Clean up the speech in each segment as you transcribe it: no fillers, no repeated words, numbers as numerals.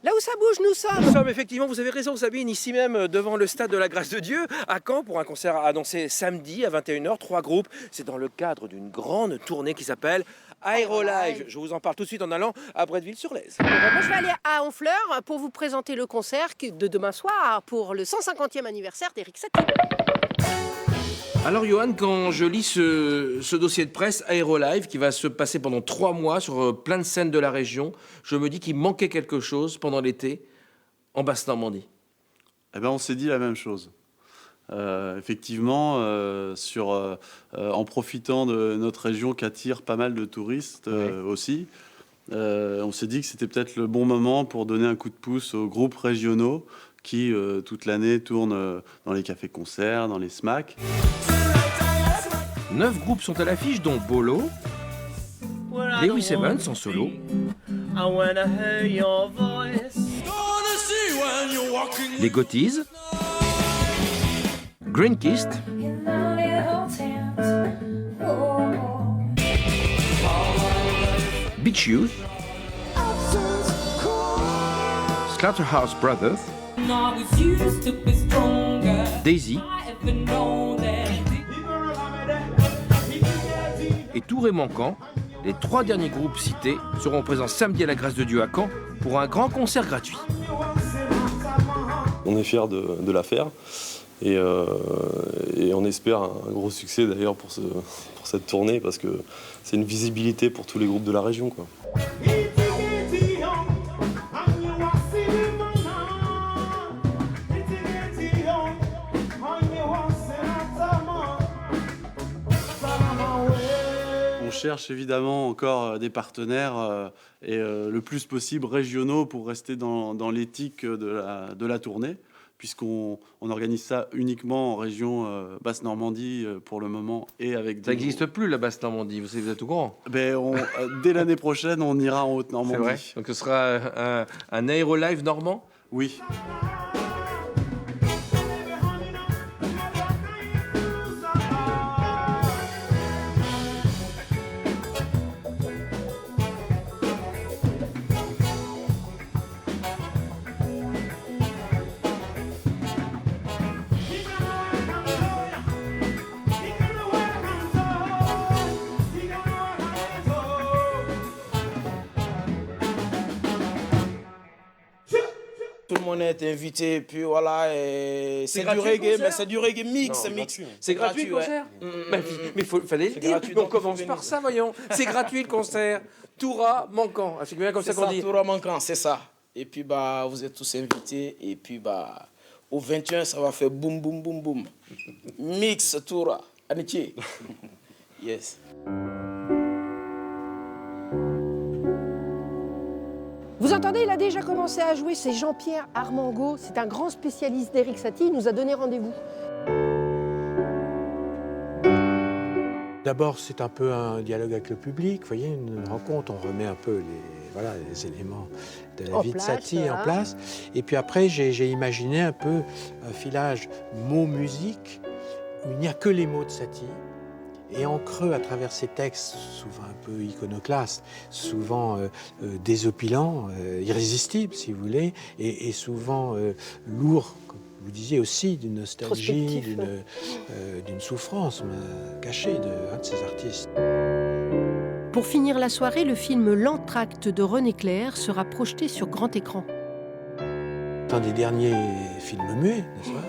Là où ça bouge, nous sommes. Nous sommes effectivement, vous avez raison Sabine, ici même devant le stade de la Grâce de Dieu, à Caen, pour un concert annoncé samedi à 21h, 3 groupes. C'est dans le cadre d'une grande tournée qui s'appelle Aérolive. Je vous en parle tout de suite en allant à Bretteville-sur-Lez. Moi, je vais aller à Honfleur pour vous présenter le concert de demain soir pour le 150e anniversaire d'Eric Satie. Alors Johan, quand je lis ce dossier de presse Aérolive qui va se passer pendant 3 mois sur plein de scènes de la région, je me dis qu'il manquait quelque chose pendant l'été en Basse-Normandie. Eh ben, on s'est dit la même chose. Effectivement, en profitant de notre région qui attire pas mal de touristes aussi, on s'est dit que c'était peut-être le bon moment pour donner un coup de pouce aux groupes régionaux qui, toute l'année, tournent dans les cafés-concerts, dans les SMAC. 9 groupes sont à l'affiche, dont Bolo, Lewis Evans en solo, les Gothies, Greenkist, Beach Youth, Slaughterhouse Brothers, Daisy et Tour et Manquant. Les 3 derniers groupes cités seront présents samedi à la Grâce de Dieu à Caen pour un grand concert gratuit. On est fiers de la faire et on espère un gros succès d'ailleurs pour cette tournée parce que c'est une visibilité pour tous les groupes de la région, quoi. On cherche évidemment encore des partenaires et le plus possible régionaux pour rester dans l'éthique de la tournée, puisqu'on organise ça uniquement en région Basse-Normandie pour le moment et avec Ça n'existe plus la Basse-Normandie, vous êtes au courant? Dès l'année prochaine, on ira en C'est Haute-Normandie. vrai. Donc ce sera un Aérolive normand? Oui. Tout le monde est invité, puis voilà, c'est du gratuit, reggae, le mais c'est du reggae mix, Non, mix. C'est gratuit le concert? Mais il fallait le dire. gratuit, Mais on donc il faut commence venir. par ça, voyons. C'est gratuit le concert. Toura Manquant. C'est bien comme ça C'est qu'on ça, dit. Toura Manquant, c'est ça. Et puis vous êtes tous invités, et puis au 21, ça va faire boum, boum, boum, boum. Mix Toura, Anitié. Yes. Vous entendez, il a déjà commencé à jouer, c'est Jean-Pierre Armango, c'est un grand spécialiste d'Eric Satie, il nous a donné rendez-vous. D'abord, c'est un peu un dialogue avec le public, vous voyez, une rencontre, on remet un peu les éléments de la vie de Satie en place. Et puis après, j'ai imaginé un peu un filage mots-musique, où il n'y a que les mots de Satie. Et en creux, à travers ces textes, souvent un peu iconoclastes, souvent désopilants, irrésistibles, si vous voulez, et souvent lourds, comme vous disiez aussi, d'une nostalgie, d'une souffrance cachée d'un de ces artistes. Pour finir la soirée, le film L'Entracte de René Clair sera projeté sur grand écran. C'est un des derniers films muets, n'est-ce pas,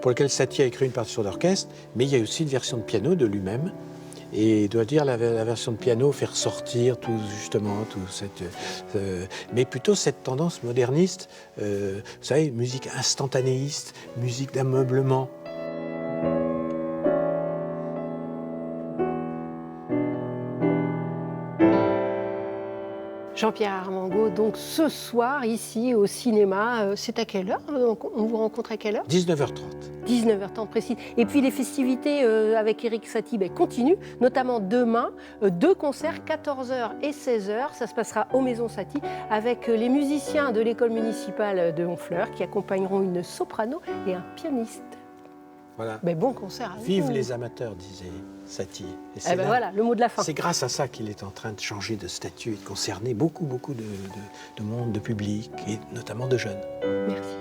pour lequel Satie a écrit une partition d'orchestre, mais il y a aussi une version de piano de lui-même. Et je dois dire, la version de piano fait ressortir mais plutôt cette tendance moderniste, vous savez, musique instantanéiste, musique d'ameublement. Jean-Pierre Armango, donc ce soir, ici au cinéma, c'est à quelle heure? On vous rencontre à quelle heure? 19h30. 19h30 précis. Et puis les festivités avec Eric Satie continuent, notamment demain, 2 concerts, 14h et 16h. Ça se passera aux Maisons Satie avec les musiciens de l'école municipale de Honfleur qui accompagneront une soprano et un pianiste. Voilà. Mais bon concert à Vive vous. les amateurs, disait Satie. Et Eh ben voilà, le mot de la fin. c'est grâce à ça qu'il est en train de changer de statut et de concerner beaucoup de monde, de public, et notamment de jeunes. Merci.